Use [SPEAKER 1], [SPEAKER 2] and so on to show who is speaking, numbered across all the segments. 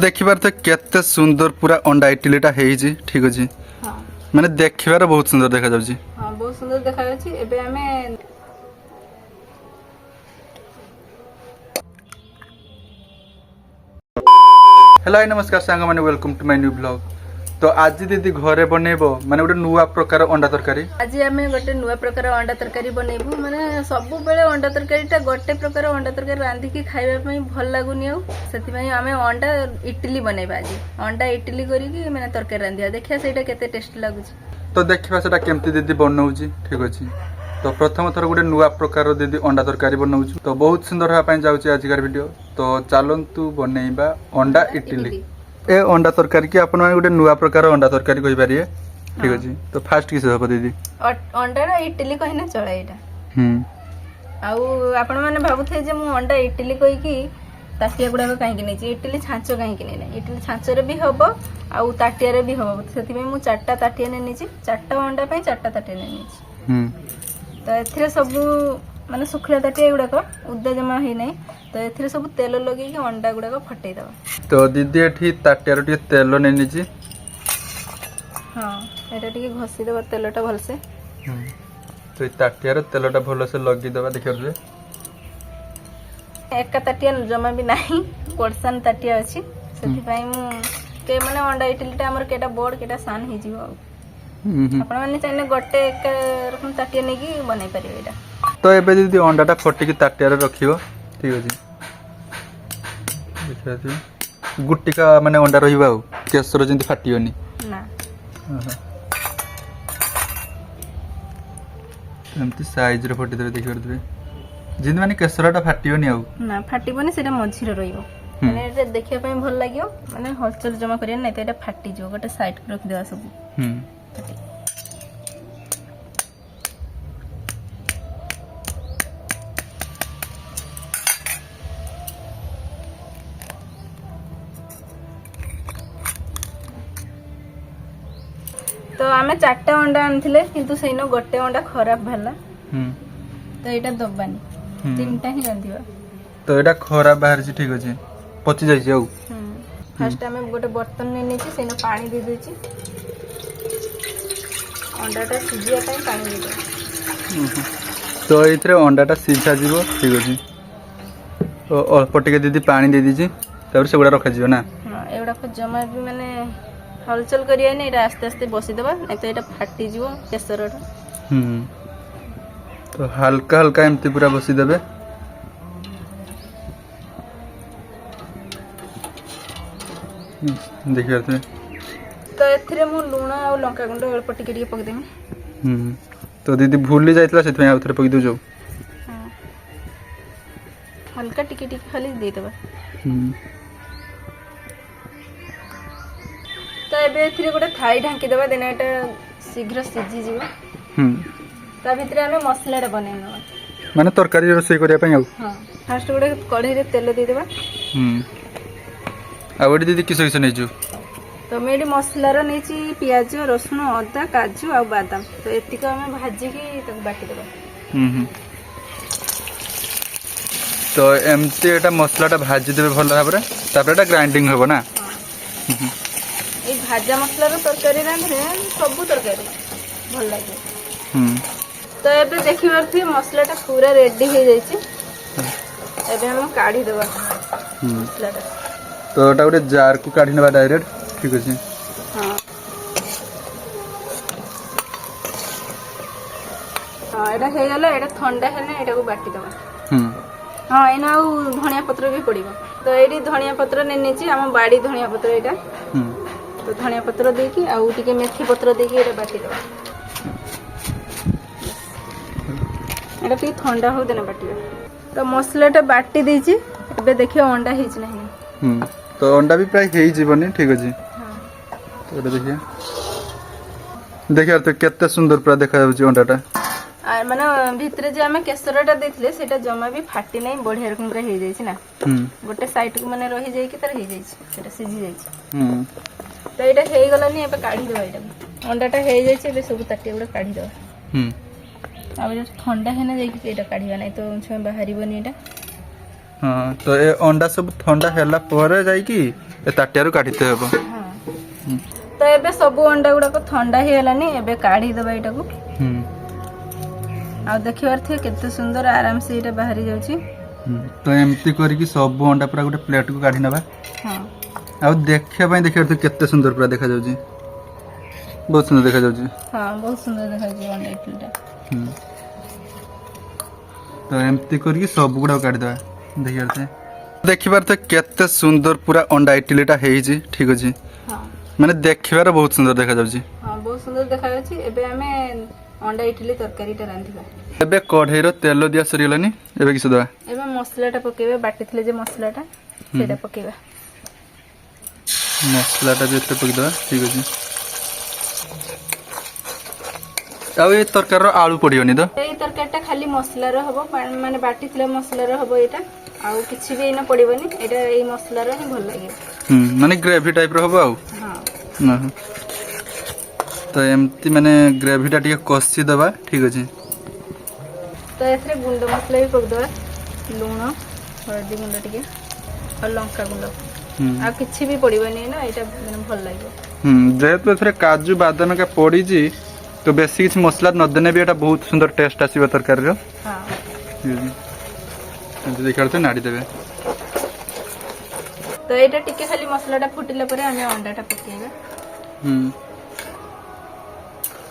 [SPEAKER 1] देखिबार तो केते सुंदर पूरा अंडा इडलीटा हेइजी ठीक अछि
[SPEAKER 2] हाँ
[SPEAKER 1] माने देखिबार बहुत सुंदर देखा जाउची।
[SPEAKER 2] हाँ बहुत सुंदर देखा जाउची। एबे हमें
[SPEAKER 1] हेलो हाय नमस्कार सांग माने welcome to my new blog. तो आज दीदी घरे बनेबो माने गोटे नुवा प्रकार अंडा तरकारी।
[SPEAKER 2] आज आम गोटे नुआ प्रकार अंडा तरकारी बनैबू। माने सब बेले अंडा तरकारीटा गोटे प्रकार अंडा तरकारी रांधिकी खाइबा पई भल लागुनी आउ सेति आमे अंडा इडली बनैबा। आज अंडा इडली करिकी माने तरकारी रांधिया देखिया सेटा केते टेस्ट लागुची।
[SPEAKER 1] तो देखिबा सेटा केमती दीदी बनौची ठीक अछि। तो प्रथम थर गोटे नुआ प्रकार दीदी अंडा तरकारी बनौछु तो बहुत सुंदर होआ पई जाउची आजकार वीडियो। तो चलंतु बनैबा अंडा इडली। ए अंडा तरकारी की आपण माने गोटे नुआ प्रकार अंडा तरकारी कहि पारिए ठीक अछि। तो फास्ट किसे हबो दीदी
[SPEAKER 2] अंडा ना इडली कहिना चला एटा। आउ आपण माने भाबुथे जे मु अंडा इडली कहि की ताटिया गुडा काहे नै छी इडली छांचो काहे कि नै इडली छांचो रे भी हबो आउ ताटिया रे भी हबो सेति में मु चारटा ताटिया नै नीची चारटा अंडा पई चारटा ताटिया नै नीची। तो एथिरे सब माने सुखला ताटिया गुडा को उद्दा जमा हे नै तो एथिरे सब तेल लगे कि अंडा गुडा को फटै दबा।
[SPEAKER 1] तो दीदी एठी ताटिया रो तेल नै नीची
[SPEAKER 2] हां एटा टिके घसी देबा तेलटा भल से।
[SPEAKER 1] तो ताटिया रो तेलटा भल से लगी देबा देखियो
[SPEAKER 2] एका ताटिया जमा भी नाही कोडसन ताटिया अछि सेति पई मु के माने अंडा इडलीटा हमर केटा बोर्ड केटा सान हे जीवो। आपण माने चाइने गोटे एक रकम ताटिया नै की बनाई परिबे एटा।
[SPEAKER 1] तो एबे दीदी अंडाटा फटी की ताटिया रे रखियो ठीक अछि। देखियो छी गुट्टी का माने अंडा रहिबा केसर जंती फाटियोनी
[SPEAKER 2] ना
[SPEAKER 1] एमती साइज रे फटी देबे देखियो देबे जिंद माने केसरटा फाटियोनी आउ
[SPEAKER 2] ना फाटिबोनी सेटा मझी रे रहिबो माने एटा देखिया पई भल लागियो माने हलचल जमा करिया नै त एटा फाटी जो गोटे साइड के रख देबा सब। तो आमे चारटा अंडा आनथिले किंतु सेनो गोटे अंडा खराब भला तो एटा दबानी तीनटा ही रांधिबा।
[SPEAKER 1] तो एटा खराब बाहर छी ठीक अछि पचि जाई छी आउ
[SPEAKER 2] फर्स्ट आमे गोटे बर्तन ने नेछि सेनो पानी दे देछि अंडाटा सिजिया पई पानी दे दे।
[SPEAKER 1] तो एथरे अंडाटा सिझा जीवो ठीक अछि। तो अल्प टिके दीदी पानी दे दीजी तापर से गुडा रखा जीवो ना।
[SPEAKER 2] हां एवडा को जमा भी माने हलचल करिया नै एटा आस्ते आस्ते बसी देबा नै तो एटा फाटी जीवो केसरटा।
[SPEAKER 1] तो हल्का हल्का एमती पूरा बसी देबे देखियो ते।
[SPEAKER 2] तो एथिरे मु लूण आ लंका गुंड अल्प टिके टिके पक देमी।
[SPEAKER 1] तो दीदी भूली जाइतला सेत में आउथरे पक दउ जो
[SPEAKER 2] हल्का टिके टिके खाली दे देबा। तो एबे एथिरे गोटे थाई ढांकी देबा देना एटा शीघ्र सिझी जीवो। ता भितरे हमें मसलाटा बनेना
[SPEAKER 1] माने तरकारी रोसई करिया पई आउ।
[SPEAKER 2] हां फर्स्ट गोटे कढ़ई रे तेल दे देबा।
[SPEAKER 1] आ ओडी दीदी किस किस नै जो
[SPEAKER 2] तो मेडी मसला रो नेची प्याज रसुन अदा काजू आ बादाम तो एतिक हमें भाजी की तक बाटी देबा।
[SPEAKER 1] तो एमती एटा मसलाटा भाजी देबे भल भाबरे तापर एटा ग्राइंडिंग होबो ना।
[SPEAKER 2] ए भाजा मसला रो तरकारी रांधरे सब तरकारी भल लागे। तो एबे देखिबार थी मसलाटा पूरा रेडी हो जाई छी एबे हम काढी देबा मसलाटा।
[SPEAKER 1] तो एटा गोटे जार को काढी नेबा डायरेक्ट ठीक अछि।
[SPEAKER 2] हां हां एटा हे गेला एटा ठंडा हेने एटा को बाटी देबा। हां एना धनिया पत्र भी पड़िबो तो एडी धनिया पत्र ने नेची हम बाड़ी धनिया पत्र एटा तो धनिया पत्र देकी आ टिके मेथी पत्र देकी एटा बाटी देबा। एटा टिके ठंडा हो देना बाटी तो मसलाटा बाटी देची एबे देखियो अंडा हिच नहीं।
[SPEAKER 1] तो अंडा भी प्राय हेई जीवनी ठीक अछि। तो एटा देखिए देखिए तो केते सुंदर पूरा देखा जाउची अंडाटा।
[SPEAKER 2] आ माने भितरे जे हमें केसरटा देथिले सेटा जमा भी फाटी नै बढ़िया रकम रे हे जाई छी ना। गोटे साइड को माने रही जाई कि तर हे जाई छी सेटा सिझी जाई छी। तो एटा हे गलानी एबे काढी देबा एटा अंडाटा हे जाई छी एबे सब ताटी गुडा काढी देबा। आ ठंडा हेना जाई कि एटा काढिबा नै तो छय बाहरी बनी एटा
[SPEAKER 1] हाँ तो ए अंडा सब ठंडा हैला पर जाई कि ए ताटियारू काढिते हबो
[SPEAKER 2] हाँ तो एबे सब अंडा गुड़ाक ठंडा ही गलानी एबे काढ़ी देबा एटा को आ देखिबार थे केते सुंदर आराम से एटा बाहरी जाउची
[SPEAKER 1] तो एमती करके सब अंडा पूरा गोटे प्लेट को काढी नबा
[SPEAKER 2] हाँ
[SPEAKER 1] आ देखिया पई देखिबार थे केते सुंदर पूरा देखा जाउची बहुत सुंदर देखा जाउची
[SPEAKER 2] हाँ बहुत सुंदर देखा जाउची अंडा इडलीटा
[SPEAKER 1] तो एमती करके सब गुड़ा काढी दबा देखिबार थे देखिबार थे केते सुंदर पूरा अंडा इडलीटा हेई ठीक अछि
[SPEAKER 2] हाँ
[SPEAKER 1] माने देखिबार बहुत सुंदर देखा जाउची
[SPEAKER 2] हाँ बहुत सुंदर देखा जाउची एबे हमें अंडा इडली तरकारीटा रांधिबा
[SPEAKER 1] एबे कढ़ेईर तेल दिया सरीगलानी एबे किस दबा
[SPEAKER 2] एबे मसलाटा पकेबे बाटिथिले जे मसलाटा सेटा पकेबा
[SPEAKER 1] मसलाटा भी एते पक दबा ठीक अछि आउ ए तरकार आलू पड़ियोनी तो
[SPEAKER 2] एई तरकारीटा खाली मसलार हबो माने बाटिथिले मसलार हबो एटा आउ किछि भी एना पड़िबनी एटा एई मसलार ही भल लागे
[SPEAKER 1] माने ग्रेवी टाइप रो हबो आउ
[SPEAKER 2] हां
[SPEAKER 1] तो एमती माने ग्रेवीटा टिके कसी दबा ठीक अछि
[SPEAKER 2] तो एथरे गुंड मसला भी पक दबा लूण हळदी गुंड टिके और लंका गुंड आ किछि भी पड़िबनी ना एटा माने भल लागे
[SPEAKER 1] जेहेतु एथरे काजू बादाम का पड़ी जी तो बेसी किसी मसला न देने भी एटा बहुत सुंदर टेस्ट आसीबा तरकारी रो
[SPEAKER 2] हां
[SPEAKER 1] देखा तो नाड़ी देवे
[SPEAKER 2] तो एटा टिके खाली मसलाटा फुटिला परे हमें अंडाटा पकेबा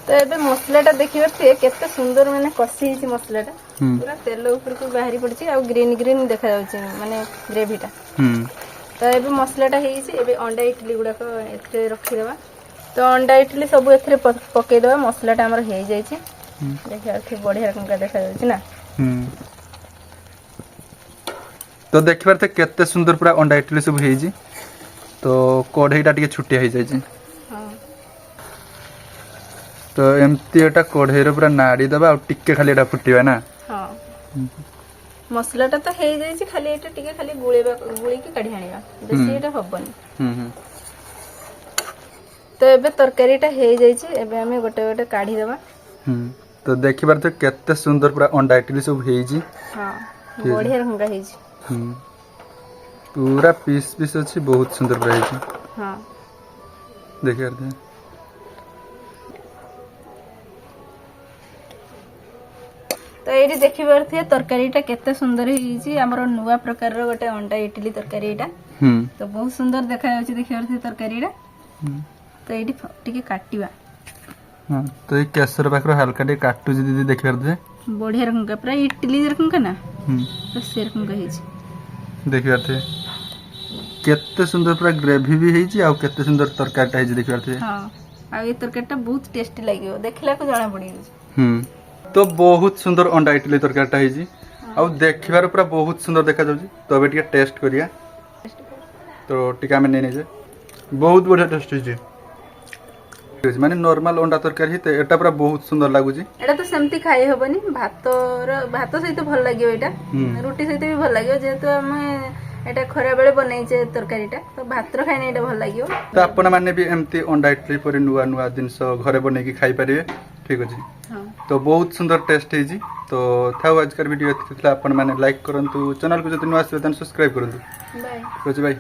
[SPEAKER 2] तो एबे मसलाटा देखिबार थे केते सुंदर माने कसी हिची मसलाटा पूरा तेल ऊपर को बाहरी पड़ची आ ग्रीन ग्रीन देखा जाउची माने ग्रेवीटा तो एबे मसलाटा हेइची एबे अंडा इडली गुडा को एथरे रखी देबा तो अंडा इडली सब एथरे पके देबा मसलाटा हमर हेइ जाइची देखिया थे बढ़िया रकम का देखा जाउची ना
[SPEAKER 1] तो देखिबार थे केते सुंदर पूरा अंडा इडली सब हेइची तो कढ़ेईटा टिके छुटिया हेइ जाइची तो एमती एटा कढ़ेईर पूरा नाड़ी दबा और टिके खाली एटा फुटिबा ना
[SPEAKER 2] हां मसलाटा तो हेइ जाइची खाली एटा टिके खाली गुळी के काढी आनिबा बेसी एटा हबनी तो एबे तरकारीटा हेइ जाइची एबे हमें गोटे गोटे काढी देबा
[SPEAKER 1] तो देखिबार थे केते सुंदर पूरा अंडा इडली सब हेइची
[SPEAKER 2] हां बढ़िया रंगा हेइची
[SPEAKER 1] पूरा पीस पीस अच्छी बहुत सुंदर पूरा हेइची
[SPEAKER 2] हां
[SPEAKER 1] देखिबार थे
[SPEAKER 2] तो ये देखिबार थे तरकारीटा केते सुंदर हेइची हमरो नुवा प्रकार रो गोटे अंडा इडली तरकारीटा तो बहुत सुंदर देखा जाउची देखिबार थे तरकारीटा तो एडी टिके काटिबा
[SPEAKER 1] हां तो ये केसर पाखरो हल्का टे काटू जी दीदी देखिबार थे
[SPEAKER 2] बढ़िया रंगा पूरा इडली रकम का ना तो से रकम का हेइची
[SPEAKER 1] देखिबार थे केते सुंदर पूरा ग्रेवी भी हेइची आ केते सुंदर तरकारीटा हेइची देखिबार थे
[SPEAKER 2] हां आ ये तरकारीटा बहुत टेस्टी लागियो देखला को जाना पड़ी
[SPEAKER 1] तो बहुत सुंदर अंडा इडली तरकारीटा हेइची आ देखिबार पूरा बहुत सुंदर देखा जाउची तो अबे टिके टेस्ट करिया तो टिका हमें नै नै जे बहुत बढ़िया टेस्ट हेइची माने नॉर्मल अंडा तरकारी हिते एटा पूरा बहुत सुंदर लागुची
[SPEAKER 2] एटा तो सेमती खाई होबनी भात सहित भल लागियो एटा रोटी सहित भी भल लागियो जेहेतु हमें एटा खरा बेले बनाइचे तरकारीटा तो भात रो खाइने एटा भल लागियो
[SPEAKER 1] तो आपण माने भी एमती अंडा इडली परि नुवा नुवा जिंस घरे बनै की खाई परिबे ठीक अछि
[SPEAKER 2] हां
[SPEAKER 1] तो बहुत सुंदर टेस्ट हेइची तो थाउ आजकर वीडियो एतला आपण माने लाइक करंतु चैनल को जति नुवा आसे तन सब्सक्राइब करंतु
[SPEAKER 2] बाय
[SPEAKER 1] ठीक अछि भाई।